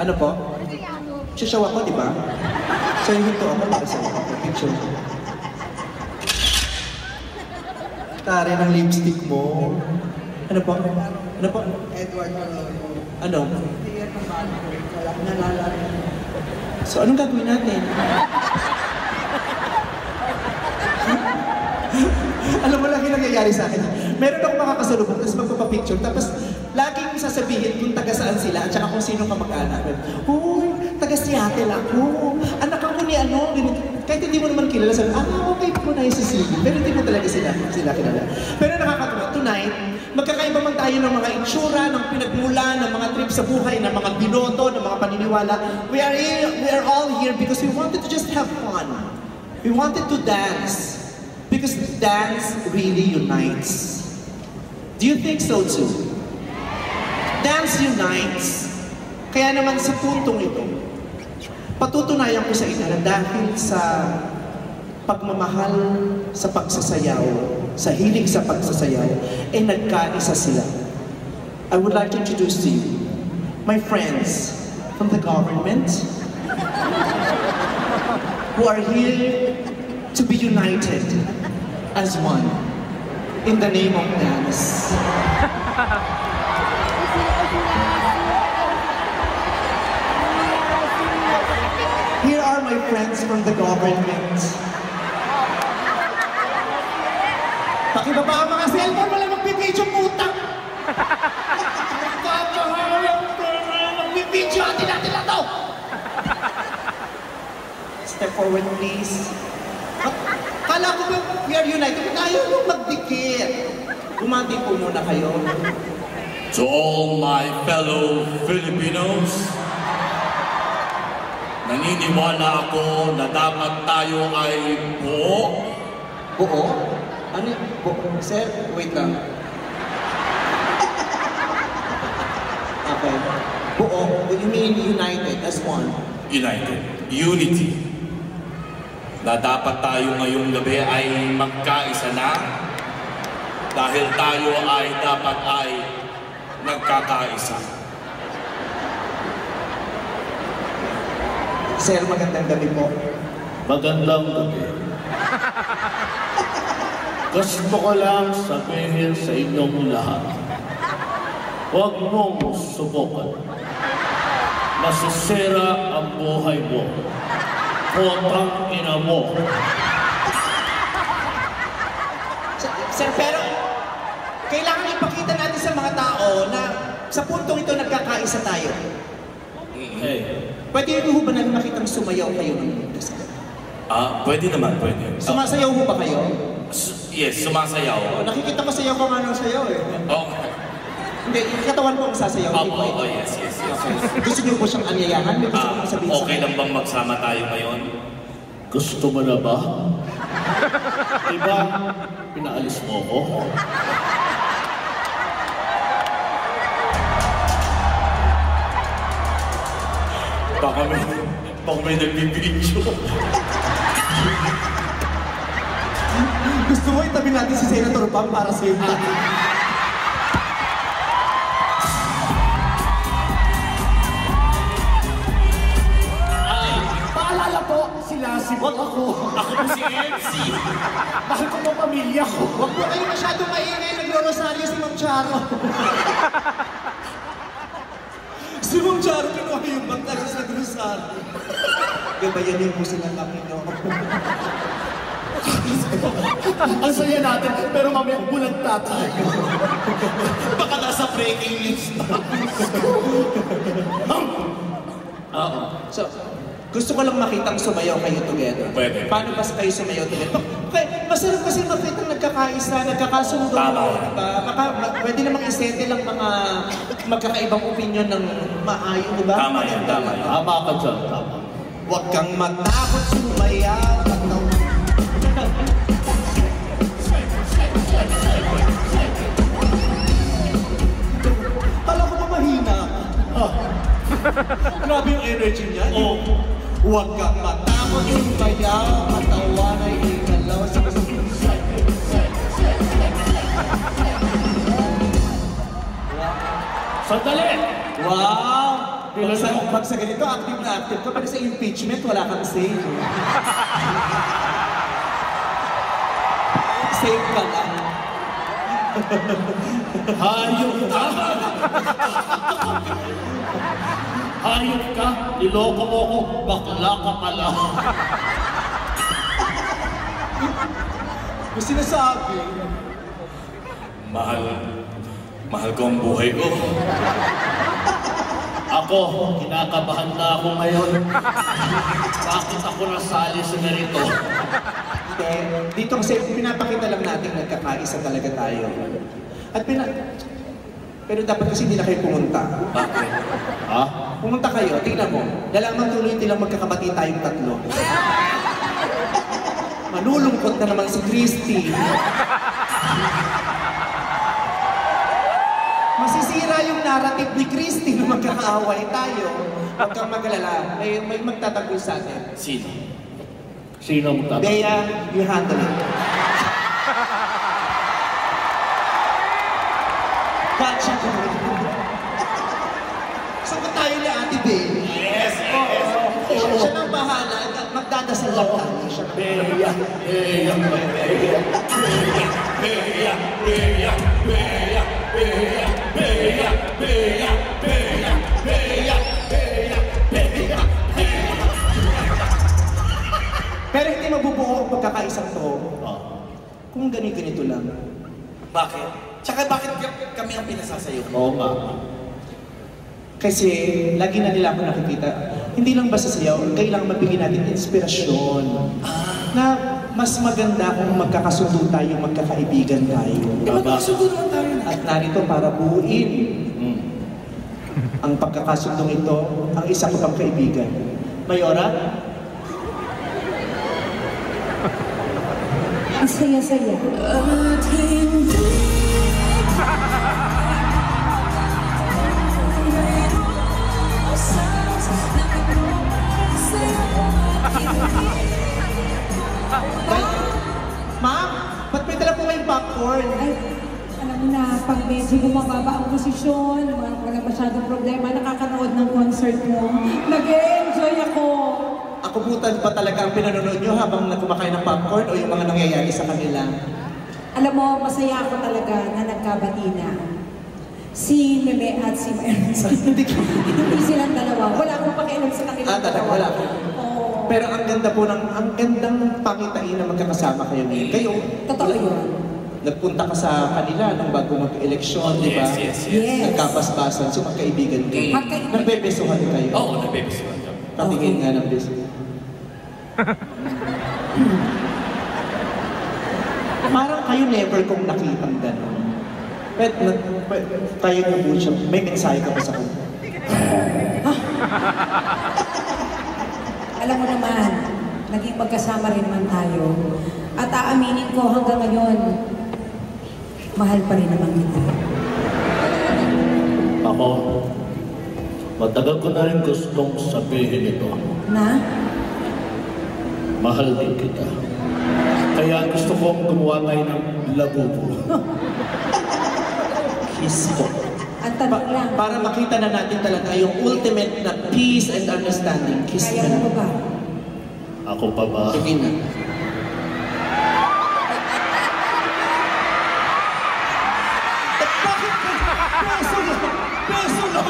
Ano po? Sisyaw ako, di ba? So, hinto ako para sa picture. Tari ng lipstick mo. Ano po? Ano po? Edward Arroyo. Ano? Hindi yan naman. Wala nalalala. So, anong gagawin natin? Alam mo lang yung nangyayari sa akin. Meron akong makakasalubong, tapos magpapapicture, tapos laging sasabihin kung taga saan sila, at saka kung sino ka mag-anak. Uy, taga Seattle ako. Anak ako ni ano. Kahit hindi mo naman kilala, sabi, okay po na yung sisili. Pero hindi mo talaga sila kilala. Pero nakakatuwa, tonight, magkakaiba man tayo ng mga itsura, ng pinagmula, ng mga trip sa buhay, ng mga binoto, ng mga paniniwala. We are all here because we wanted to just have fun. We wanted to dance. Because dance really unites. Do you think so too? Dance unites. Kaya naman sa puntong ito, patutunayan ko sa inyo na dahil sa pagmamahal sa pagsasayaw, sa hilig sa pagsasayaw, nagkaisa sila. I would like to introduce to you my friends from the government who are here to be united as one in the name of dance. Here are my friends from the government. Pakibaba ang mga cellphone, wala magbibidyo, putang! Magbibidyo, atin na to! Step forward, please. Kala ko ba we are united? Ayaw mo magdikit. Bumati po muna kayo. To all my fellow Filipinos, naniniwala ako na dapat tayo ay buo. Buo? Ano yung buo? Sir, wait lang. Okay. Buo, what do you mean united as one? United. Unity. Na dapat tayo ngayong gabi ay magkaisa na dahil tayo ay dapat ay nagkakaisa. Sir, magandang gabi po. Magandang gabi. Gusto ko lang sabihin sa inyong lahat, huwag mong subukan. Masisira ang buhay mo. Potang ina mo. Sir, pero kailangan ipakita natin sa mga tao na sa puntong ito nagkakaisa tayo. Hey. Pwede ho ba namin makitang sumayaw kayo ng kasama? Pwede naman, pwede. Sumasayaw ho ba kayo? Yes, sumasayaw. Nakikita ko sayaw ko nga ng sayaw eh. Okay. Hindi, yung katawan po ang sasayaw. Yes. Okay. Gusto niyo po siyang anyayahan? May gusto ko sabihin sa Okay lang bang magsama tayo ngayon? Gusto mo na ba? Diba, pinaalis mo ko? Baka may nagbibidyo. Gusto mo itabi natin si Senator Pam para sa iyo. Paalala po, sila si Bot ako. Ako po si MC. Mahal ko ng pamilya ko. Huwag po kayo masyadong maingay, nagro-rosaryo si Ma'am Charo. Si Ma'am Charo, kinuha yung bantag sa nag-rosaryo. Diba yan yung puso ng Panginoon? Ang saya natin, pero mamaya bulag tayo. Baka nasa breaking news. So, gusto ko lang makitang sumayaw kayo together. Pwede. Paano ba kayo sumayaw together? Okay, masarap kasi makitang nagkakaisa, nagkakasundo. Tama. Diba? Pwede namang isete lang mga magkakaibang opinion ng maayo, di ba? Tama yan, tama yan. Tama ka dyan, tama. Huwag kang matakot sumayaw. Alam ko ba mahina? Grabe yung energy niya. Huwag kang matakot yung bayaw, matawan ay ikalaw sa Sandali! Wow! Pag sa ganito, active na active ka, pero sa impeachment, wala kang say. Save ka lang. Hayop ka! Hayop ka! Niloko mo ko! Bakla ka pala! May sinasabi. Mahal ko ang buhay ko. Ako, kinakabahan na ako ngayon. Bakit ako nasali sa ganito? Dito kasi pinapakita lang natin nagkakaisa talaga tayo. Pero dapat kasi hindi na kayo pumunta. Bakit? Ha? Pumunta kayo, tingnan mo. Nalaman tuloy nilang magkakapatid tayong tatlo. Malulungkot na naman si Christy. Masisira yung narrative ni Christy na magkakaaway tayo. Huwag kang mag-alala. May magtatanggol sa atin. Sino? Sino mo tatanggol? Bea, you handle it. Gotcha. Sagot tayo ni Ate Bea. Yes! Siya nang bahala. Magdadasal lang tayo. Siya nang Bea, Bea, Pero hindi mabubuo ang pagkakaisang to kung ganito lang. Bakit? Tsaka bakit kami ang pinasasayo? Oo nga. Kasi lagi na nila ako nakikita, hindi lang basta sayaw, kailangan mabigyan natin inspirasyon. Na mas maganda kung magkakasundo tayo, magkakaibigan tayo. Magkakasundo naman tayo na. At narito para buuin ang pagkakasundong ito, ang isa ko pang kaibigan. Mayora? Ang saya-saya. At hindi Ma'am, ba't may dala po kayong popcorn? ay, alam mo na, pag medyo bumababa ang posisyon, wala masyadong problema, nakakanood ng concert mo, nag-e-enjoy ako. Akubutan pa talaga ang pinanonood nyo habang kumakain ng popcorn o yung mga nangyayari sa kanila? Alam mo, masaya ako talaga na nagkabati na. Si Meme at si Mercy. Hindi ko. Hindi silang dalawa. Wala akong pakialam sa kanila. Talaga, wala ko. Oo. Pero ang ganda po ang gandang pakitain na magkakasama kayo ngayon. Kayo, Totoo yun. nagpunta ka sa kanila nung bago mag-eleksyon, di ba? Yes. Yes. Nagkapasbasan, so magkaibigan kayo. Magkaibigan. Nagbebesuhan kayo. Oo, nabibisuhan kami. Patingin nga ng beso. Parang kayo never kong nakitang gano'n. Tayo na po siya. May mensahe ka pa sa kanya. Alam mo naman, naging magkasama rin naman tayo. At aaminin ko hanggang ngayon, mahal pa rin naman kita. Ako, matagal ko na rin gustong sabihin ito. Na? Mahal din kita. Kaya gusto kong gumawa tayo ng labubo. Kiss ko. Ang tanong lang, Para makita na natin talaga yung ultimate na peace and understanding. Kiss kaya na. mo ba? Ako pa ba? Sige na. Bakit? Beso na! Beso na!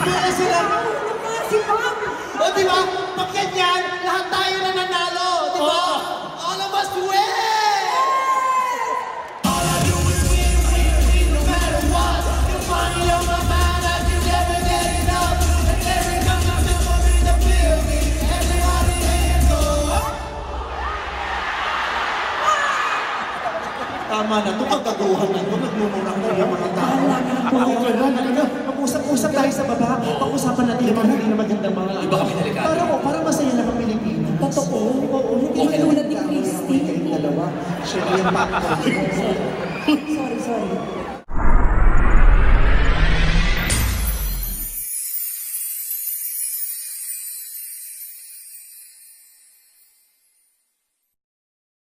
Beso na! Si Pam! O di ba? Pag ganyan, lahat tayo nananalo! Di ba? All of us win! All I do is win, win, win, no matter what. You're funny, you're my man, I can never get enough. And every time you step up in the building, everybody hands go up. Tama na, ito kagaguhan na ito. Nagmumurang na yung mga tao. Okay na, halika. Mag-usap-usap tayo sa baba. Pag-usapan natin yung mga hindi na magandang mga... Iba kami delikado. Para masaya lang ang Pilipinas. Totoo. Oo, hindi Okay, naman tulad ni Christy. Kayong dalawa. Siyempre yung popcorn. Sorry.